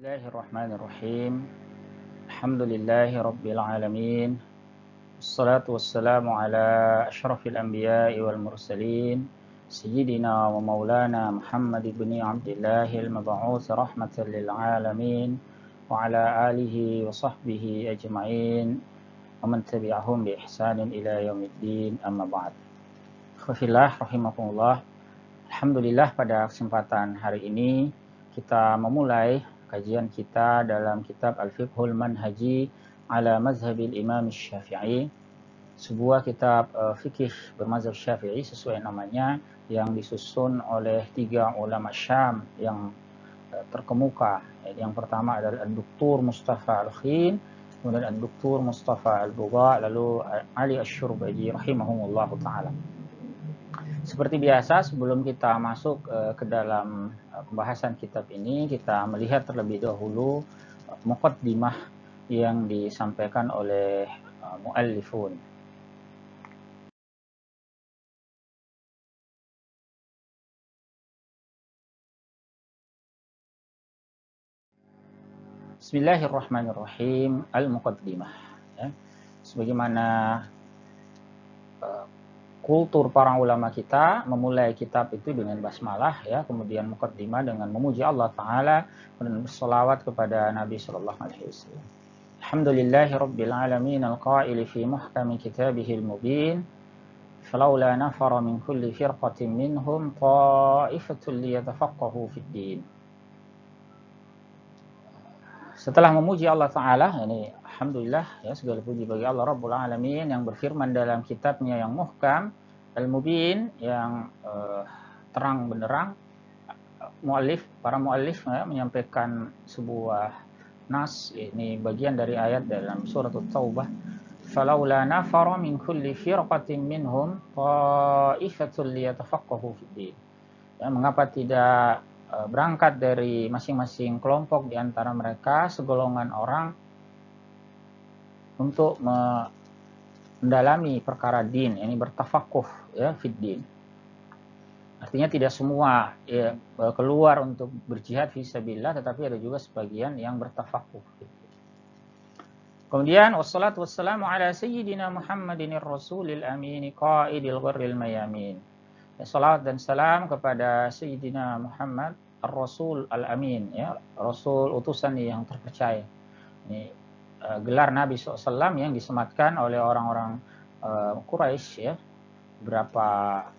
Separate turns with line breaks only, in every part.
Bismillahirrahmanirrahim. Alhamdulillahi rabbil alamin. Wassalatu wassalamu ala asyrafil anbiya'i wal mursalin. Sayyidina wa maulana Muhammad ibn Abdillahil mab'uts rahmatan lil alamin. Wa ala alihi wa sahbihi ajma'in. Wa man tabi'ahum bi ihsanin ila yaumiddin, amma ba'd. Khafillah rahimakumullah. Alhamdulillah, pada kesempatan hari ini kita memulai kajian kita dalam kitab Al-Fiqhul Manhaji ala Mazhabil Imam Syafi'i, sebuah kitab fikih bermazhab Syafi'i sesuai namanya, yang disusun oleh 3 ulama Syam yang terkemuka. Yang pertama adalah Ad-Doktor Mustafa Al-Khin, kemudian Ad-Doktor Mustafa Al-Bugha, lalu Ali Asy-Syurbaji rahimahumullahu ta'ala. Seperti biasa, sebelum kita masuk ke dalam pembahasan kitab ini, kita melihat terlebih dahulu muqaddimah yang disampaikan oleh muallifun. Bismillahirrahmanirrahim. Al-Muqaddimah. Ya. Sebagaimana kultur para ulama kita memulai kitab itu dengan basmalah, ya, kemudian muqaddimah dengan memuji Allah Ta'ala dan berselawat kepada Nabi Sallallahu Alaihi Wasallam. Alhamdulillahi Rabbil Alamin al-qaili fi muhkami kitabihil mubin, falawla nafara min kulli firqatin minhum ta'ifatul liyatafaqahu fid din. Setelah memuji Allah Ta'ala, ini alhamdulillah, ya, segala puji bagi Allah Rabbul Alamin yang berfirman dalam kitabnya yang muhkam, Al-Mubin, yang terang benderang. Para muallif menyampaikan sebuah nas, ini bagian dari ayat dalam surat At-Taubah, falaula nafara min kulli firqatin minhum ta'ifatul liyatafaqahu fid din. Ya, mengapa tidak berangkat dari masing-masing kelompok di antara mereka segolongan orang untuk mendalami perkara din, ini bertafakuh, ya, fid din. Artinya tidak semua, ya, keluar untuk berjihad fisabilillah, tetapi ada juga sebagian yang bertafakuh. Kemudian wassalatu wassalamu ala sayyidina Muhammadinir rasulil amin qaidil gharril mayamin. Ya, salawat dan salam kepada Sayyidina Muhammad Ar-Rasul Al-Amin, ya, Rasul utusan yang terpercaya. Ini gelar Nabi SAW yang disematkan oleh orang-orang Quraisy, ya, berapa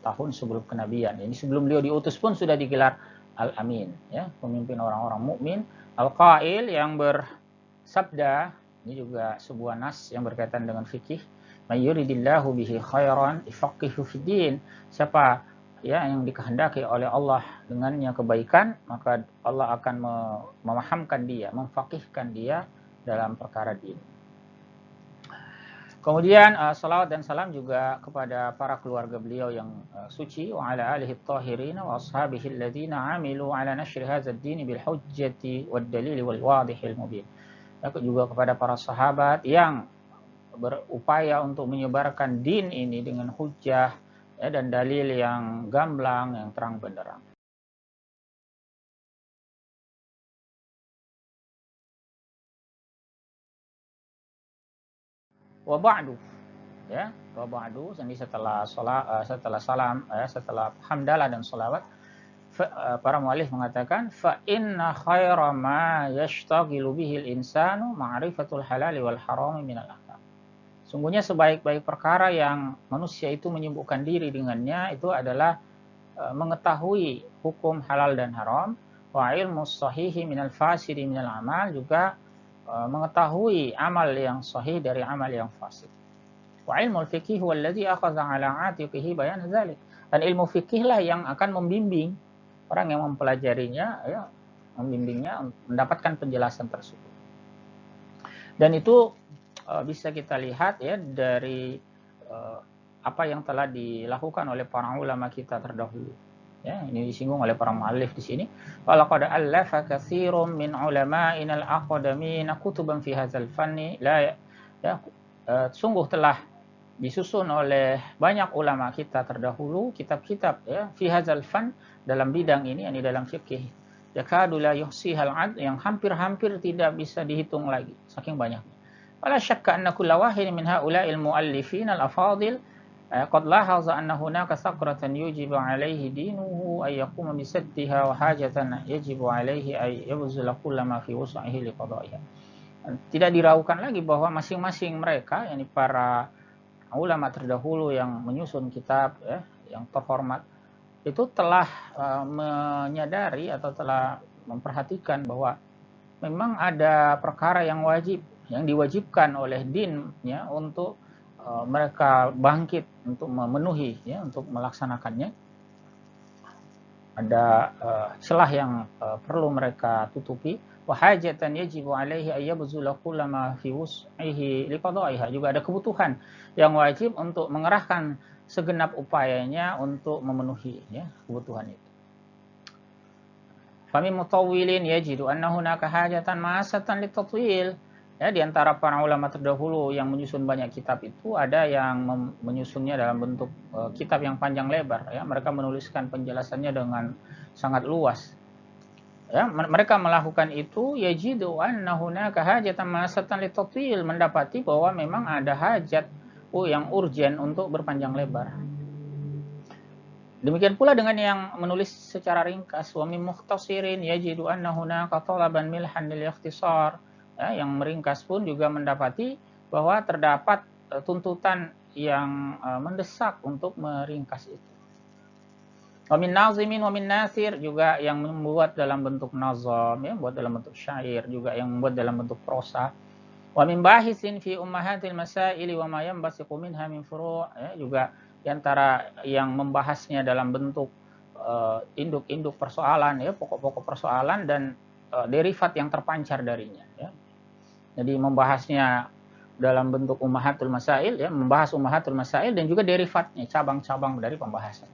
tahun sebelum kenabian. Ini sebelum beliau diutus pun sudah digelar Al-Amin, ya, pemimpin orang-orang mukmin. Al-Qail, yang bersabda, ini juga sebuah nas yang berkaitan dengan fikih. May yuridillahu bihi khairan yufaqihu fid din. Siapa, ya, yang dikehendaki oleh Allah dengannya kebaikan, maka Allah akan memahamkan dia, memfaqihkan dia dalam perkara din. Kemudian salawat dan salam juga kepada para keluarga beliau yang suci, wa ala alihi at-tahirin wa ashabihi alladhina amilu ala nashri hadzal din bil hujjati wad dalil wal wadihil mubin. Juga kepada para sahabat yang berupaya untuk menyebarkan din ini dengan hujjah, ya, dan dalil yang gamblang, yang terang benderang. Wa ba'du, ya, wa ba'du, jadi setelah salam, setelah hamdalah dan salawat, para muallif mengatakan fa inna khaira ma yashtaghilu bihil insanu ma'rifatul halali wal harami minal ahkam. Sungguhnya sebaik-baik perkara yang manusia itu menyibukkan diri dengannya itu adalah mengetahui hukum halal dan haram, wa ilmu sahihi minal fasidi minal amal, juga mengetahui amal yang sahih dari amal yang fasid. Wa ilmu fikih walladzi akhadha ala atiqihi bayan dzalik. Dan ilmu fikih lah yang akan membimbing orang yang mempelajarinya, ya, membimbingnya mendapatkan penjelasan tersebut. Dan itu bisa kita lihat, ya, dari apa yang telah dilakukan oleh para ulama kita terdahulu. Ya, ini disinggung oleh para muallif di sini. Walaqad allafa katsirum min ulama'ina al-aqdamin kutuban fi hadzal fanni la, ya, sungguh telah disusun oleh banyak ulama kita terdahulu kitab-kitab, ya, fi hadzal fan, dalam bidang ini, dalam fikih, yakadu la yuhsihal ad, yang hampir-hampir tidak bisa dihitung lagi saking banyaknya. Wala syakka anna kulla wahidin min haula'il muallifin al-afadil qad lahaza anna hunaka sakratan yujibu alaihi dinuhu ay yaquma bi saddiha wa hajatan yajibu alaihi ay yabzula kulla ma fi wus'ihi liqada'iha. Tidak diragukan lagi bahwa masing-masing mereka, yakni para ulama terdahulu yang menyusun kitab yang terhormat, itu telah menyadari atau telah memperhatikan bahwa memang ada perkara yang wajib, yang diwajibkan oleh din untuk mereka bangkit untuk memenuhi, untuk melaksanakannya. Ada celah yang perlu mereka tutupi. Wahajatan yajibu alaihi ayyabzula kullama fi wus'ihi liqada'iha. Juga ada kebutuhan yang wajib untuk mengerahkan segenap upayanya untuk memenuhi kebutuhan itu. Famin mutawwilin yajidu anna hunaka hajatan ma'asatan litatwil. Di antara para ulama terdahulu yang menyusun banyak kitab itu ada yang menyusunnya dalam bentuk kitab yang panjang lebar. Mereka menuliskan penjelasannya dengan sangat luas. Mereka melakukan itu yajidu anna hunaka hajatan ma'asatan litatwil, mendapati bahwa memang ada hajat yang urgen untuk berpanjang lebar. Demikian pula dengan yang menulis secara ringkas, wa min mukhtasirin yajidu anna hunaka talaban milhan lil ikhtisar. Yang meringkas pun juga mendapati bahwa terdapat tuntutan yang mendesak untuk meringkas itu. Wa min nazimin wa min nasir, juga yang membuat dalam bentuk nazam, membuat dalam bentuk syair, juga yang membuat dalam bentuk prosa. Wa min bahisin fi ummahatil masail wa ma yanbasiqu minha min furu', juga di antara yang membahasnya dalam bentuk induk-induk persoalan, pokok-pokok persoalan dan derivat yang terpancar darinya. Jadi membahasnya dalam bentuk ummahatul masail, membahas ummahatul masail dan juga derivatnya, cabang-cabang dari pembahasan.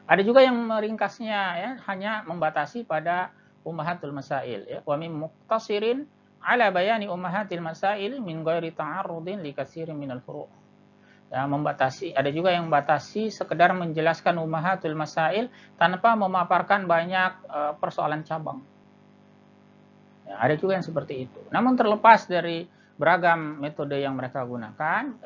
Ada juga yang meringkasnya hanya membatasi pada ummahatul masail. Wa min muqtasirin ala bayani ummahatil masail min ghairi ta'arrudin li katsirin minal furu'. Membatasi, ada juga yang membatasi sekedar menjelaskan ummahatul masail tanpa memaparkan banyak persoalan cabang. Ada juga yang seperti itu. Namun terlepas dari beragam metode yang mereka gunakan,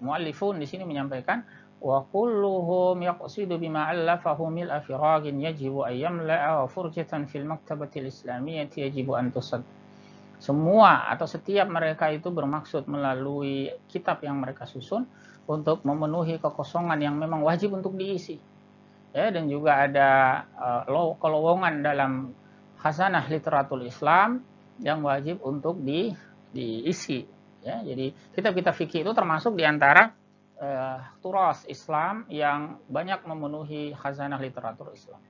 muallifun di sini menyampaikan wa kulluhum yaqsidu bima allafahu mil'a firagin yajibu an yamla'a wa furjatan fil maktabatil islamiyyati yajibu an tusad. Semua atau setiap mereka itu bermaksud melalui kitab yang mereka susun untuk memenuhi kekosongan yang memang wajib untuk diisi. Dan juga ada kelowongan dalam khazanah literatur Islam yang wajib untuk diisi. Jadi kitab-kitab fikih itu termasuk di antara turas Islam yang banyak memenuhi khazanah literatur Islam.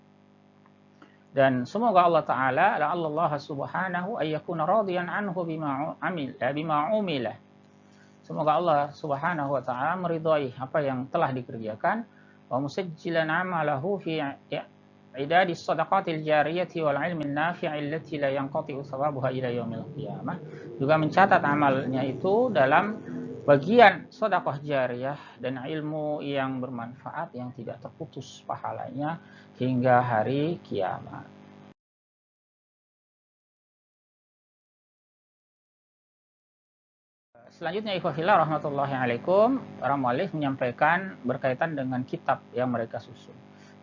Dan semoga Allah Ta'ala la'allallah subhanahu ayyakuna radiyan anhu bima umila. Semoga Allah Subhanahu wa Ta'ala meridhai apa yang telah dikerjakan, wa musajjilan amalahu fi idadis sadaqatil jariyati wal ilmin nafi'i allati la yanqati'u thawabuha ila yaumil qiyamah. Juga mencatat amalnya itu dalam bagian sedekah jariyah dan ilmu yang bermanfaat yang tidak terputus pahalanya hingga hari kiamat. Selanjutnya ikhwafillah rahmatullahi alaikum, para muallif menyampaikan berkaitan dengan kitab yang mereka susun.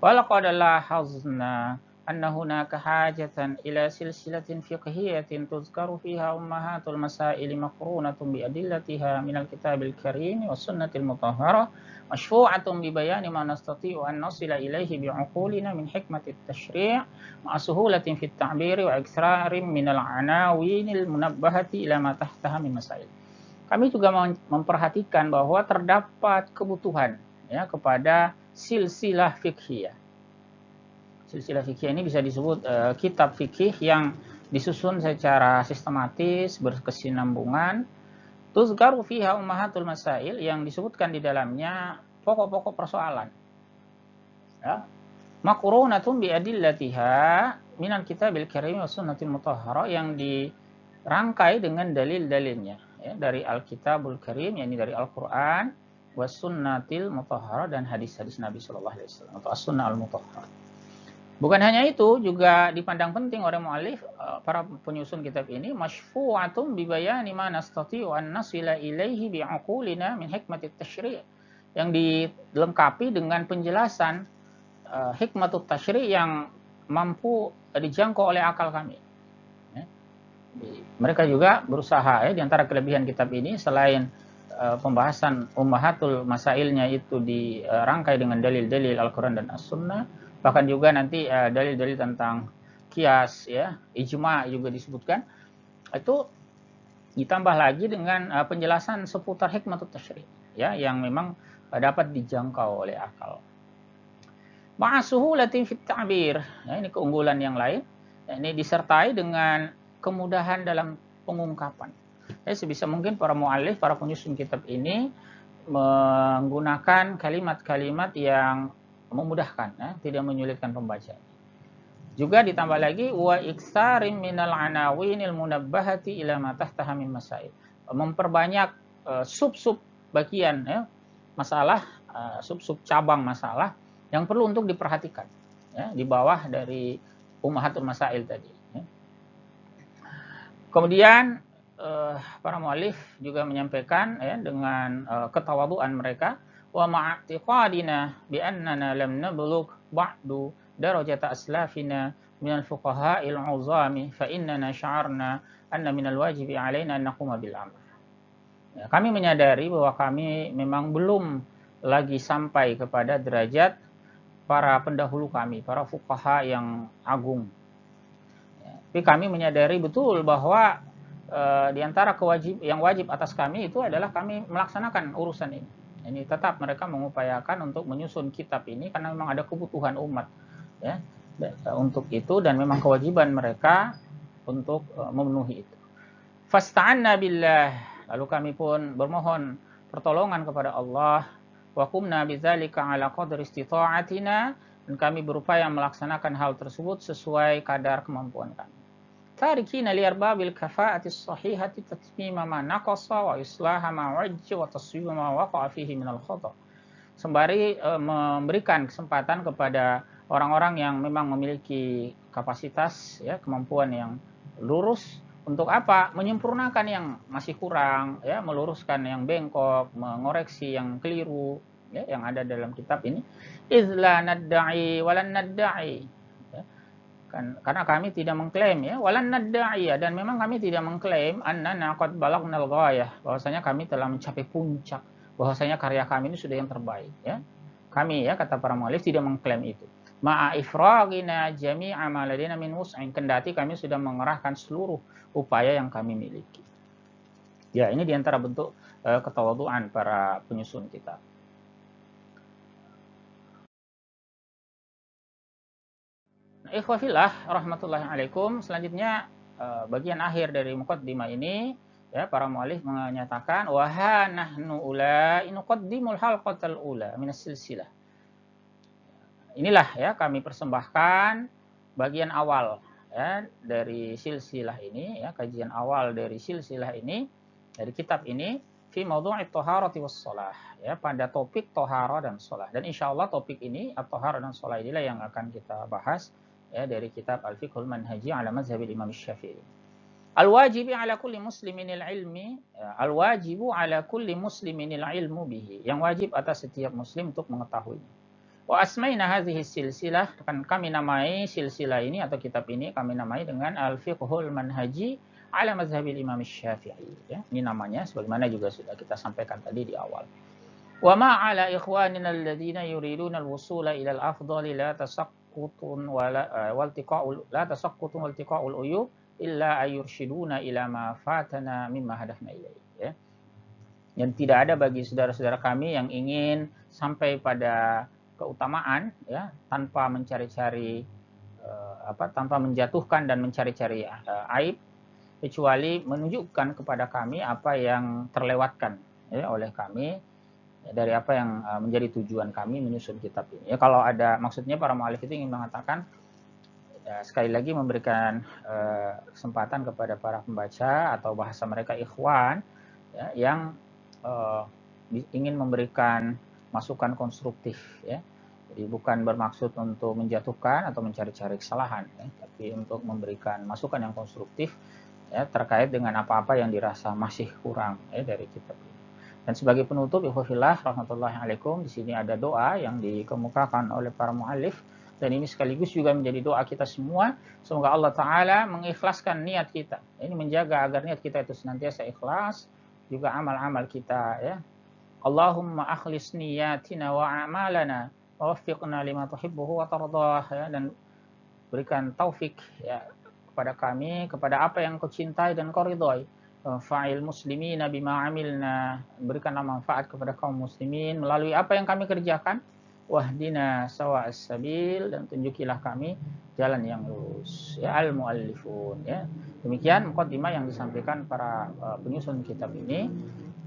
Walaqad lahazna anna hunaka hajatan ila silsilatin fiqhiyatin tuzkaru fiha ummahatul masail maqrunatun bi adillatiha minal kitabil karim was sunnatil mutahharah mashfu'atun bi bayani ma nastati'u an nasila ilaihi bi'uqulina min hikmatit tashri' ma suhulatin fit ta'bir wa iktsararin minal anawinil munabbahati ila ma tahtaha min masail. Kami juga memperhatikan bahwa terdapat kebutuhan kepada silsilah fiqhiyah. Silsilah fiqhiyah ini bisa disebut kitab fikih yang disusun secara sistematis, berkesinambungan. Tuzkaru fiha ummahatul masail, yang disebutkan di dalamnya pokok-pokok persoalan. Maqrunatun bi adillatiha minal kitabil karim was sunnatil mutahharah, yang dirangkai dengan dalil-dalilnya dari Alkitabul Karim, yakni dari Al-Qur'an, was sunnatil mutahharah, dan hadis-hadis Nabi sallallahu alaihi wasallam atau as-sunnah al-mutahharah. Bukan hanya itu, juga dipandang penting oleh mu'alif, para penyusun kitab ini, masyfu'atun bibayani ma nastati'u an nasila ilaihi bi'uqulina min hikmatit tasyri', yang dilengkapi dengan penjelasan hikmatut tasyri' yang mampu dijangkau oleh akal kami. Mereka juga berusaha, di antara kelebihan kitab ini, selain pembahasan ummahatul masailnya itu dirangkai dengan dalil-dalil Al-Quran dan As-Sunnah, bahkan juga nanti dalil-dalil tentang kias, ijma juga disebutkan, itu ditambah lagi dengan penjelasan seputar hikmatut tasyri', yang memang dapat dijangkau oleh akal. Ma'asuhulatin fit ta'bir, ini keunggulan yang lain, ini disertai dengan kemudahan dalam pengungkapan. Sebisa mungkin para mu'alif, para penyusun kitab ini menggunakan kalimat-kalimat yang memudahkan, tidak menyulitkan pembaca. Juga ditambah lagi wa iksarim minal anawinil munabbahati ila ma tahtaha min masail. Memperbanyak sub-sub bagian masalah, sub-sub cabang masalah yang perlu untuk diperhatikan, di bawah dari ummahatul masail tadi. Kemudian para mu'alif juga menyampaikan dengan ketawaduan mereka, wa ma'atiqadina bi annana lam nablugh ba'du darajata aslafina minal fuqaha'il 'uzami fa innana sya'arna anna minal wajibi 'alaina an naquma bil amal. Kami menyadari bahwa kami memang belum lagi sampai kepada derajat para pendahulu kami, para fuqaha yang agung. Tapi kami menyadari betul bahwa di antara yang wajib atas kami itu adalah kami melaksanakan urusan ini. Ini tetap mereka mengupayakan untuk menyusun kitab ini karena memang ada kebutuhan umat, untuk itu, dan memang kewajiban mereka untuk memenuhi itu. Fasta'anna billah, lalu kami pun bermohon pertolongan kepada Allah. Wa qumna bidzalika ala qadri istita'atina, dan kami berupaya melaksanakan hal tersebut sesuai kadar kemampuan kami. Tarikina liarbabil kafa'atis sahihati tatmima ma naqasa wa islaha ma wajja wa taswiba ma waqa'a fihi minal khata'. Sembari memberikan kesempatan kepada orang-orang yang memang memiliki kapasitas, kemampuan yang lurus, untuk apa? Menyempurnakan yang masih kurang, meluruskan yang bengkok, mengoreksi yang keliru, yang ada dalam kitab ini. Izla nadda'i walan nadda'i, karena kami tidak mengklaim, walan nadda'i, dan memang kami tidak mengklaim annana qad balagnal ghayah, bahwasanya kami telah mencapai puncak, bahwasanya karya kami ini sudah yang terbaik, Kami, kata para mu'alif, tidak mengklaim itu. Ma'a ifragina jami'a ma ladaina min wus'in, kendati kami sudah mengerahkan seluruh upaya yang kami miliki. Ini diantara bentuk ketawaduan para penyusun kitab. Ikhwafillah rahmatullahi alaikum. Selanjutnya bagian akhir dari muqaddimah ini, para mu'alif menyatakan wa ha nahnu ula nuqaddimul halqatal ula minas silsilah. Inilah kami persembahkan bagian awal dari silsilah ini, kajian awal dari silsilah ini, dari kitab ini, fi mawdu'it thaharati was shalah, pada topik tohara dan shalah. Dan insyaallah topik ini, at-thahara dan shalah, inilah yang akan kita bahas dari kitab Al-Fiqhul Manhaji ala Mazhabil Imam Syafi'i. Al-wajibu ala kulli muslimin ilmi, al-wajibu ala kulli muslimin ilmu bihi, yang wajib atas setiap muslim untuk mengetahuinya. Wa asmaina hadhihi silsilah, kan kami namai silsilah ini atau kitab ini kami namai dengan Al-Fiqhul Manhaji ala Mazhabil Imam Syafi'i. Ini namanya sebagaimana juga sudah kita sampaikan tadi di awal. Wa ma ala ikhwanina alladhina yuriduna al-wusula ila al-afdali la tasaqqutun la tasaqqutun wal tiqa'ul uyub illa ayurshiduna ila ma fatana mimma hadafna ilaihi. Dan tidak ada bagi saudara-saudara kami yang ingin sampai pada keutamaan, tanpa mencari-cari tanpa menjatuhkan dan mencari-cari aib, kecuali menunjukkan kepada kami apa yang terlewatkan oleh kami dari apa yang menjadi tujuan kami menyusun kitab ini. Kalau ada maksudnya para mu'alif itu ingin mengatakan, sekali lagi memberikan kesempatan kepada para pembaca atau bahasa mereka ikhwan, yang ingin memberikan masukan konstruktif, Jadi bukan bermaksud untuk menjatuhkan atau mencari-cari kesalahan, ya, tapi untuk memberikan masukan yang konstruktif ya terkait dengan apa-apa yang dirasa masih kurang ya dari kitab ini. Dan sebagai penutup, ikhwafillah rahmatullahi alaikum, di sini ada doa yang dikemukakan oleh para muallif dan ini sekaligus juga menjadi doa kita semua. Semoga Allah Ta'ala mengikhlaskan niat kita. Ini menjaga agar niat kita itu senantiasa ikhlas, juga amal-amal kita ya. Allahumma akhlis niyatina wa a'malana wa waffiqna lima tuhibbuhu wa tardah ya, dan berikan taufik ya kepada kami kepada apa yang kau cintai dan kau ridhoi. Fa'il muslimina bima amilna, berikanlah manfaat kepada kaum muslimin melalui apa yang kami kerjakan. Wahdina sawa'as sabil, dan tunjukilah kami jalan yang lurus. Ya al-muallifun ya. Demikian mukadimah yang disampaikan para penyusun kitab ini.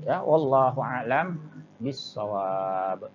Ya wallahu a'lam bissawab.